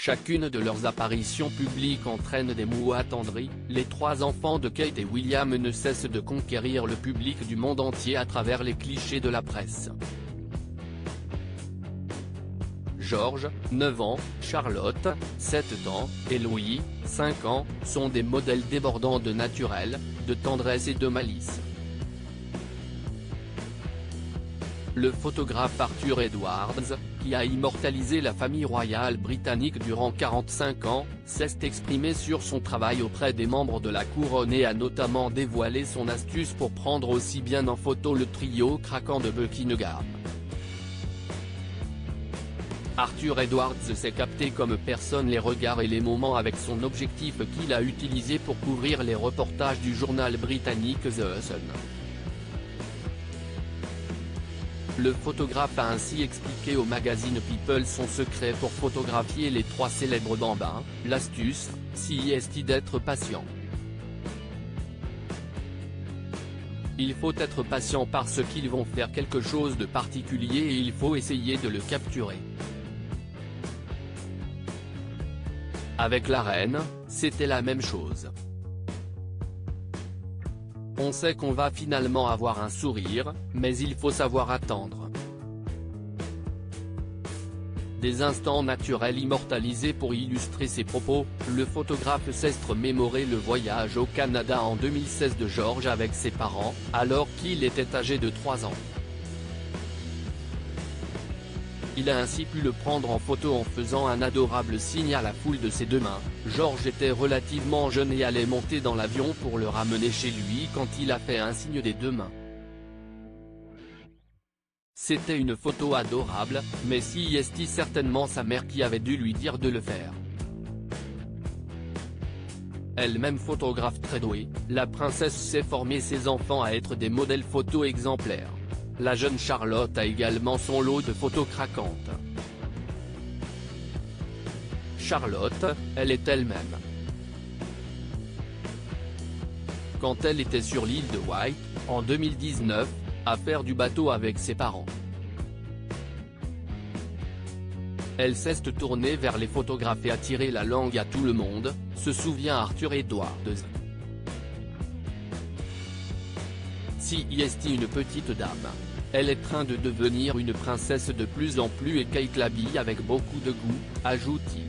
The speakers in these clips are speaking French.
Chacune de leurs apparitions publiques entraîne des mots attendris. Les trois enfants de Kate et William ne cessent de conquérir le public du monde entier à travers les clichés de la presse. George, 9 ans, Charlotte, 7 ans, et Louis, 5 ans, sont des modèles débordants de naturel, de tendresse et de malice. Le photographe Arthur Edwards, qui a immortalisé la famille royale britannique durant 45 ans, s'est exprimé sur son travail auprès des membres de la couronne et a notamment dévoilé son astuce pour prendre aussi bien en photo le trio craquant de Buckingham. Arthur Edwards sait capter comme personne les regards et les moments avec son objectif qu'il a utilisé pour couvrir les reportages du journal britannique The Sun. Le photographe a ainsi expliqué au magazine People son secret pour photographier les trois célèbres bambins. L'astuce, c'est d'être patient. Il faut être patient parce qu'ils vont faire quelque chose de particulier et il faut essayer de le capturer. Avec la reine, c'était la même chose. On sait qu'on va finalement avoir un sourire, mais il faut savoir attendre. Des instants naturels immortalisés pour illustrer ses propos, le photographe s'est remémoré le voyage au Canada en 2016 de George avec ses parents, alors qu'il était âgé de 3 ans. Il a ainsi pu le prendre en photo en faisant un adorable signe à la foule de ses deux mains. George était relativement jeune et allait monter dans l'avion pour le ramener chez lui quand il a fait un signe des deux mains. C'était une photo adorable, mais c'est certainement sa mère qui avait dû lui dire de le faire. Elle-même photographe très douée, la princesse sait former ses enfants à être des modèles photo exemplaires. La jeune Charlotte a également son lot de photos craquantes. Charlotte, elle est elle-même. Quand elle était sur l'île de White, en 2019, à faire du bateau avec ses parents. Elle s'est tournée vers les photographes et a tiré la langue à tout le monde, se souvient Arthur Edwards. C'est une petite dame. Elle est en train de devenir une princesse de plus en plus et Kate l'habille avec beaucoup de goût, ajoute-t-il.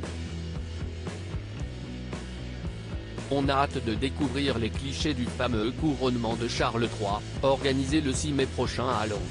On a hâte de découvrir les clichés du fameux couronnement de Charles III, organisé le 6 mai prochain à Londres.